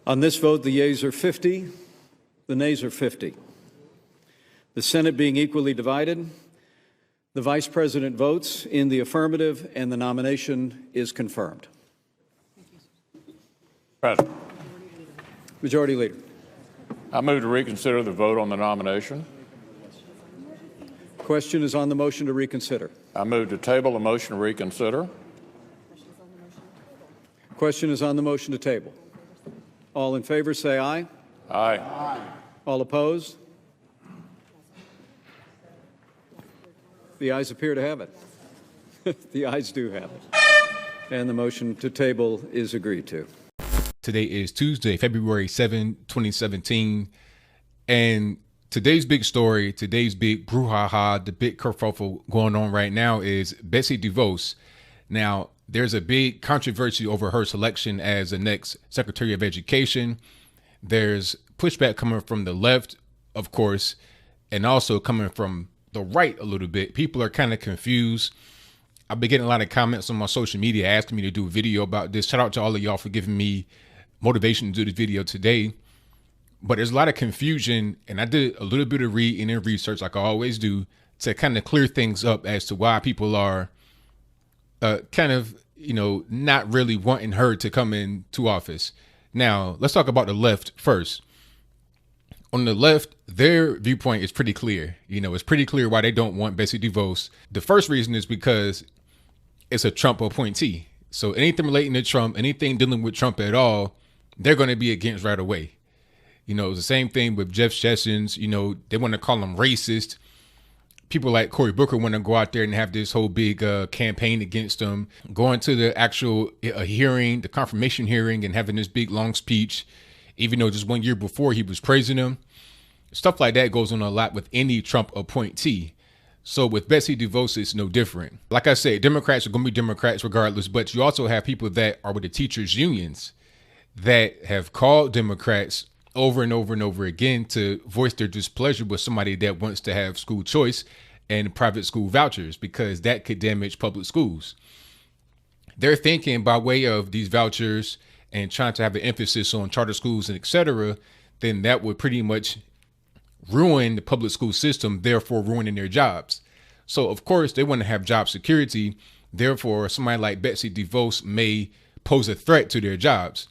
On this vote, the yeas are 50, the nays are 50. The Senate being equally divided, the Vice President votes in the affirmative and the nomination is confirmed. President. Majority Leader. I move to reconsider the vote on the nomination. Question is on the motion to reconsider. I move to table the motion to reconsider. Question is on the motion to table. All in favor say aye. Aye. Aye. All opposed? The ayes appear to have it. The ayes do have it. And the motion to table is agreed to. Today is Tuesday, February 7, 2017. And today's big story, today's big brouhaha, the big kerfuffle going on right now is Betsy Devos. Now, there's a big controversy over her selection as the next Secretary of Education. There's pushback coming from the left, of course, and also coming from the right a little bit. People are kind of confused. I've been getting a lot of comments on my social media asking me to do a video about this. Shout out to all of y'all for giving me motivation to do this video today. But there's a lot of confusion, and I did a little bit of reading and research like I always do to kind of clear things up as to why people are kind of, not really wanting her to come into office. Now, let's talk about the left first. On the left, their viewpoint is pretty clear. It's pretty clear why they don't want Betsy DeVos. The first reason is because it's a Trump appointee. So anything relating to Trump, anything dealing with Trump at all, they're going to be against right away. It's the same thing with Jeff Sessions. They want to call him racist. People like Cory Booker want to go out there and have this whole big campaign against him, going to the actual hearing, the confirmation hearing, and having this big long speech, even though just 1 year before he was praising him. Stuff like that goes on a lot with any Trump appointee. So with Betsy DeVos, it's no different. Like I said, Democrats are going to be Democrats regardless, but you also have people that are with the teachers' unions that have called Democrats over and over and over again to voice their displeasure with somebody that wants to have school choice and private school vouchers, because that could damage public schools. They're thinking by way of these vouchers and trying to have an emphasis on charter schools and et cetera, then that would pretty much ruin the public school system, therefore ruining their jobs. So of course they want to have job security. Therefore, somebody like Betsy DeVos may pose a threat to their jobs.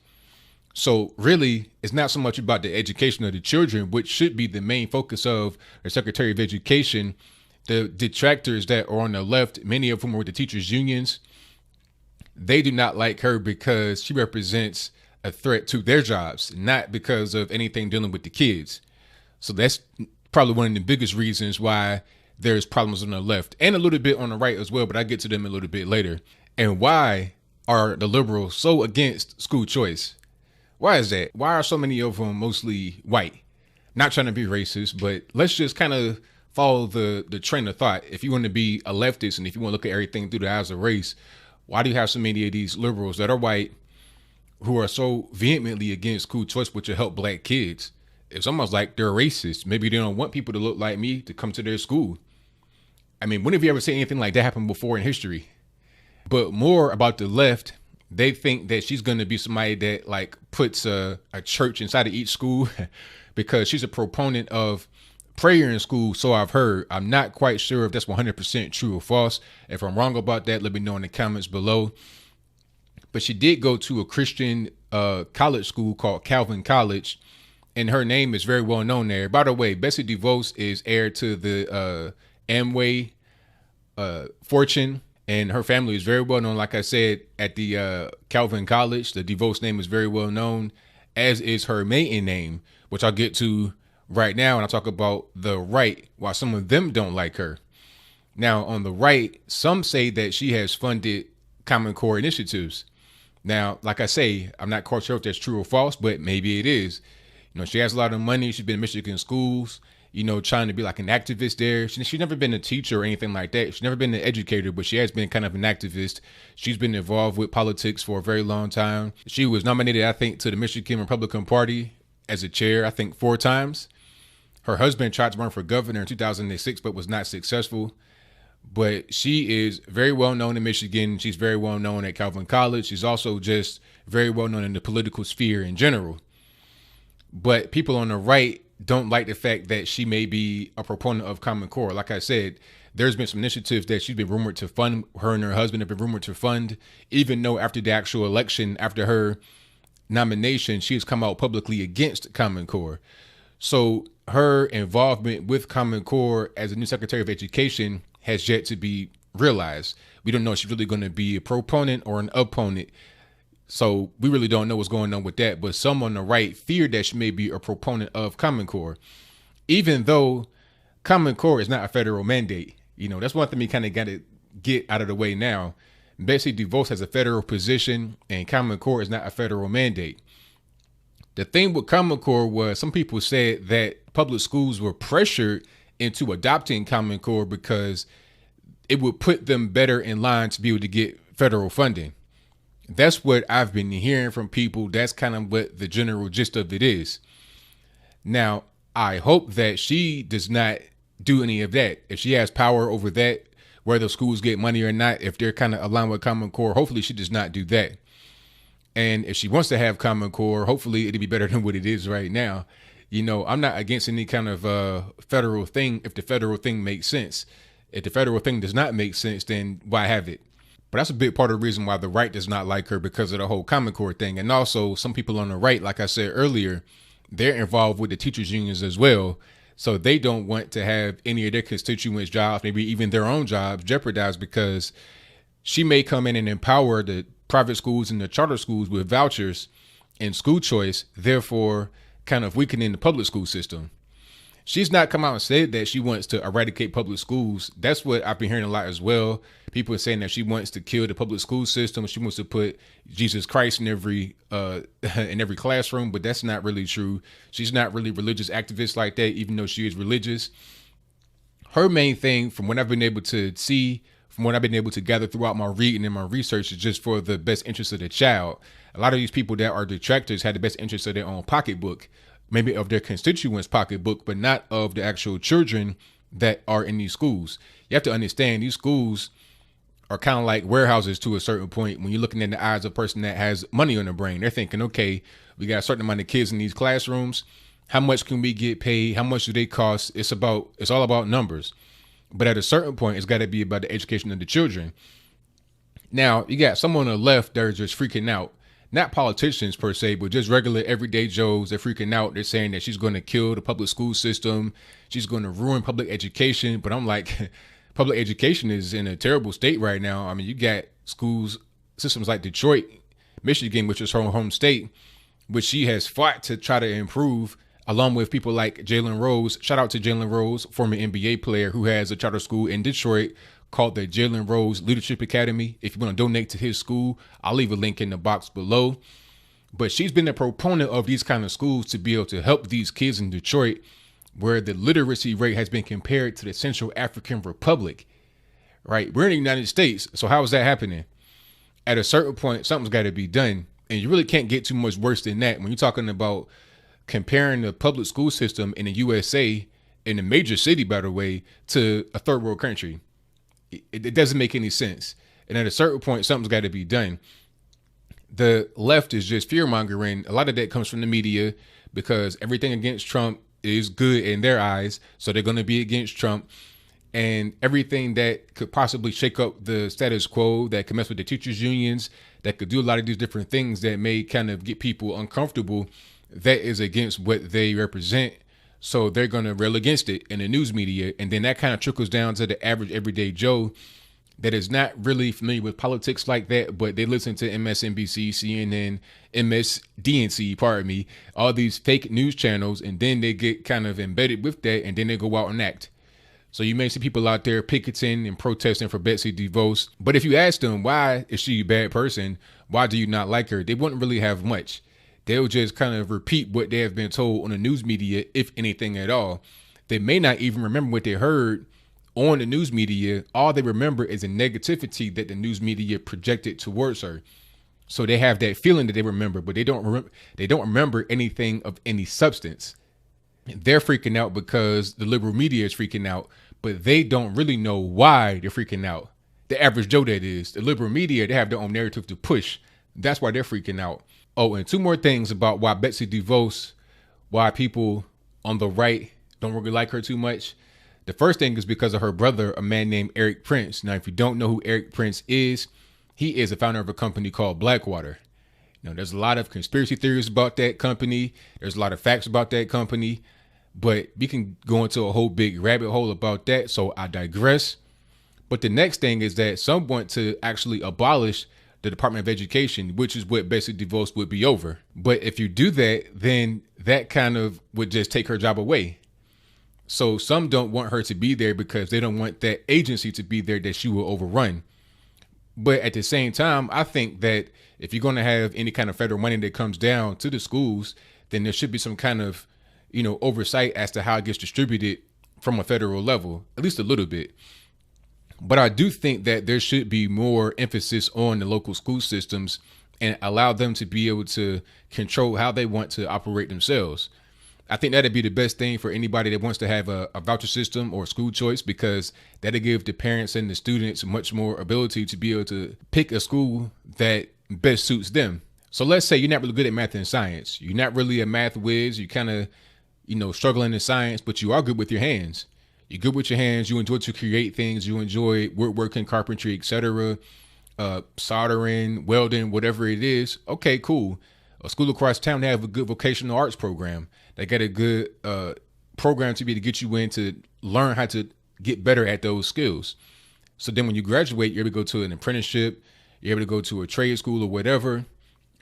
So really, it's not so much about the education of the children, which should be the main focus of the Secretary of Education. The detractors that are on the left, many of whom are with the teachers' unions, they do not like her because she represents a threat to their jobs, not because of anything dealing with the kids. So that's probably one of the biggest reasons why there's problems on the left and a little bit on the right as well, but I'll get to them a little bit later. And why are the liberals so against school choice? Why is that? Why are so many of them mostly white? Not trying to be racist, but let's just kind of follow the train of thought. If you want to be a leftist and if you want to look at everything through the eyes of race, why do you have so many of these liberals that are white who are so vehemently against school choice, which will help black kids? It's almost like they're racist. Maybe they don't want people to look like me to come to their school. I mean, when have you ever seen anything like that happen before in history? But more about the left, they think that she's going to be somebody that like puts a church inside of each school because she's a proponent of prayer in school. So I've heard. I'm not quite sure if that's 100% true or false. If I'm wrong about that, let me know in the comments below. But she did go to a Christian college school called Calvin College, and her name is very well known there. By the way, Betsy DeVos is heir to the Amway fortune, and her family is very well known. Like I said, at the Calvin College, the DeVos name is very well known, as is her maiden name, which I'll get to right now. And I'll talk about the right, why some of them don't like her. Now, on the right, some say that she has funded Common Core initiatives. Now, like I say, I'm not quite sure if that's true or false, but maybe it is. She has a lot of money. She's been in Michigan schools, trying to be like an activist there. She's never been a teacher or anything like that. She's never been an educator, but she has been kind of an activist. She's been involved with politics for a very long time. She was nominated, I think, to the Michigan Republican Party as a chair, I think 4 times. Her husband tried to run for governor in 2006, but was not successful. But she is very well known in Michigan. She's very well known at Calvin College. She's also just very well known in the political sphere in general. But people on the right don't like the fact that she may be a proponent of Common Core. Like I said, there's been some initiatives that she's been rumored to fund. Her and her husband have been rumored to fund, even though after the actual election, after her nomination, she has come out publicly against Common Core. So her involvement with Common Core as a new Secretary of Education has yet to be realized. We don't know if she's really going to be a proponent or an opponent. So we really don't know what's going on with that. But some on the right fear that she may be a proponent of Common Core, even though Common Core is not a federal mandate. You know, that's one thing we kind of got to get out of the way now. Betsy DeVos has a federal position and Common Core is not a federal mandate. The thing with Common Core was some people said that public schools were pressured into adopting Common Core because it would put them better in line to be able to get federal funding. That's what I've been hearing from people. That's kind of what the general gist of it is. Now, I hope that she does not do any of that. If she has power over that, whether schools get money or not, if they're kind of aligned with Common Core, hopefully she does not do that. And if she wants to have Common Core, hopefully it'll be better than what it is right now. You know, I'm not against any kind of federal thing if the federal thing makes sense. If the federal thing does not make sense, then why have it? But that's a big part of the reason why the right does not like her, because of the whole Common Core thing. And also some people on the right, like I said earlier, they're involved with the teachers unions as well. So they don't want to have any of their constituents' jobs, maybe even their own jobs, jeopardized because she may come in and empower the private schools and the charter schools with vouchers and school choice, therefore kind of weakening the public school system. She's not come out and said that she wants to eradicate public schools. That's what I've been hearing a lot as well. People are saying that she wants to kill the public school system. She wants to put Jesus Christ in every classroom, but that's not really true. She's not really religious activist like that, even though she is religious. Her main thing, from what I've been able to see, from what I've been able to gather throughout my reading and my research, is just for the best interest of the child. A lot of these people that are detractors had the best interest of their own pocketbook, maybe of their constituents' pocketbook, but not of the actual children that are in these schools. You have to understand these schools are kind of like warehouses to a certain point. When you're looking in the eyes of a person that has money on their brain, they're thinking, okay, we got a certain amount of kids in these classrooms. How much can we get paid? How much do they cost? It's all about numbers. But at a certain point, it's got to be about the education of the children. Now, you got someone on the left that are just freaking out. Not politicians per se, but just regular everyday Joes. They're freaking out. They're saying that she's going to kill the public school system. She's going to ruin public education. But I'm like, public education is in a terrible state right now. I mean, you got schools, systems like Detroit, Michigan, which is her home state, which she has fought to try to improve, along with people like Jalen Rose. Shout out to Jalen Rose, former NBA player who has a charter school in Detroit called the Jalen Rose Leadership Academy. If you want to donate to his school, I'll leave a link in the box below. But she's been a proponent of these kind of schools to be able to help these kids in Detroit, where the literacy rate has been compared to the Central African Republic, right? We're in the United States. So how is that happening? At a certain point, something's got to be done. And you really can't get too much worse than that. When you're talking about comparing the public school system in the USA, in a major city, by the way, to a third world country, it doesn't make any sense. And at a certain point, something's got to be done. The left is just fear mongering. A lot of that comes from the media because everything against Trump is good in their eyes. So they're going to be against Trump, and everything that could possibly shake up the status quo, that could mess with the teachers unions, that could do a lot of these different things that may kind of get people uncomfortable, that is against what they represent. So they're going to rail against it in the news media. And then that kind of trickles down to the average everyday Joe that is not really familiar with politics like that, but they listen to MSNBC, CNN, MSDNC, pardon me, all these fake news channels, and then they get kind of embedded with that, and then they go out and act. So you may see people out there picketing and protesting for Betsy DeVos, but if you ask them, why is she a bad person? Why do you not like her? They wouldn't really have much. They'll just kind of repeat what they have been told on the news media, if anything at all. They may not even remember what they heard on the news media. All they remember is the negativity that the news media projected towards her. So they have that feeling that they remember, but they don't remember anything of any substance. They're freaking out because the liberal media is freaking out, but they don't really know why they're freaking out. The average Joe, that is. The liberal media, they have their own narrative to push. That's why they're freaking out. Oh, and two more things about why Betsy DeVos why people on the right don't really like her too much. The first thing is because of her brother, a man named Eric Prince. Now, if you don't know who Eric Prince is, he is the founder of a company called Blackwater. There's a lot of conspiracy theories about that company. There's a lot of facts about that company, but we can go into a whole big rabbit hole about that. So I digress. But the next thing is that some want to actually abolish the Department of Education, which is what Betsy DeVos would be over. But if you do that, then that kind of would just take her job away. So some don't want her to be there because they don't want that agency to be there that she will overrun. But at the same time, I think that if you're going to have any kind of federal money that comes down to the schools, then there should be some kind of, oversight as to how it gets distributed from a federal level, at least a little bit. But I do think that there should be more emphasis on the local school systems and allow them to be able to control how they want to operate themselves. I think that'd be the best thing for anybody that wants to have a voucher system or school choice, because that'll give the parents and the students much more ability to be able to pick a school that best suits them. So let's say you're not really good at math and science. You're not really a math whiz. You kind of, struggling in science, but you are good with your hands. You're good with your hands. You enjoy to create things. You enjoy woodworking, carpentry, etc., soldering, welding, whatever it is. Okay, cool. A school across town, they have a good vocational arts program. They got a good program to be able to get you in to learn how to get better at those skills. So then when you graduate, you're able to go to an apprenticeship, you're able to go to a trade school or whatever.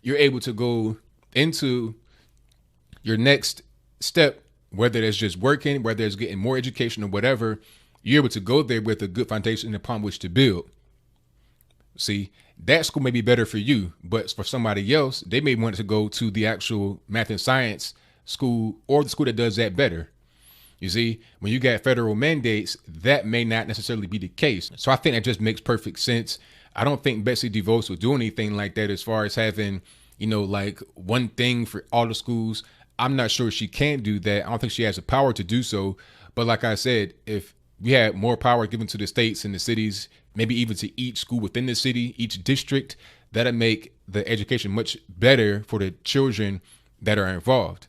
You're able to go into your next step, whether it's just working, whether it's getting more education or whatever. You're able to go there with a good foundation upon which to build. See, that school may be better for you, but for somebody else, they may want to go to the actual math and science school or the school that does that better. You see, when you got federal mandates, that may not necessarily be the case. So I think that just makes perfect sense. I don't think Betsy DeVos will do anything like that as far as having, like one thing for all the schools. I'm not sure she can do that. I don't think she has the power to do so. But like I said, if we had more power given to the states and the cities, maybe even to each school within the city, each district, that'll make the education much better for the children that are involved.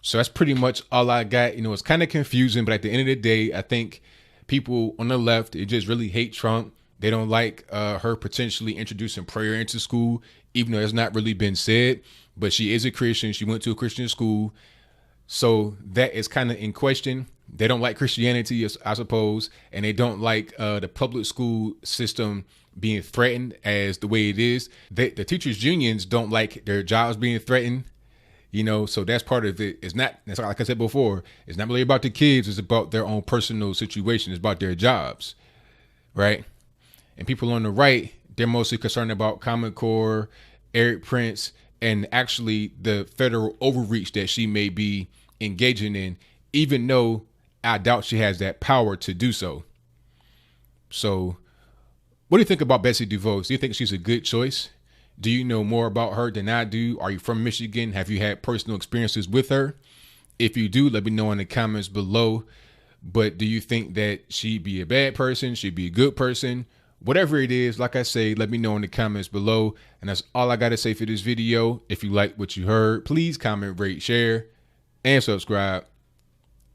So that's pretty much all I got. It's kind of confusing, but at the end of the day, I think people on the left, they just really hate Trump. They don't like her potentially introducing prayer into school, even though it's not really been said. But she is a Christian. She went to a Christian school. So that is kind of in question. They don't like Christianity, I suppose, and they don't like the public school system being threatened as the way it is. The teachers' unions don't like their jobs being threatened, so that's part of it. It's not, that's like I said before, it's not really about the kids. It's about their own personal situation. It's about their jobs, right? And people on the right, they're mostly concerned about Common Core, Eric Prince, and actually the federal overreach that she may be engaging in, even though I doubt she has that power to do so. So what do you think about Betsy DeVos? Do you think she's a good choice? Do you know more about her than I do? Are you from Michigan? Have you had personal experiences with her? If you do, let me know in the comments below. But do you think that she'd be a bad person? She'd be a good person? Whatever it is, like I say, let me know in the comments below. And that's all I got to say for this video. If you like what you heard, please comment, rate, share, and subscribe.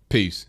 Peace.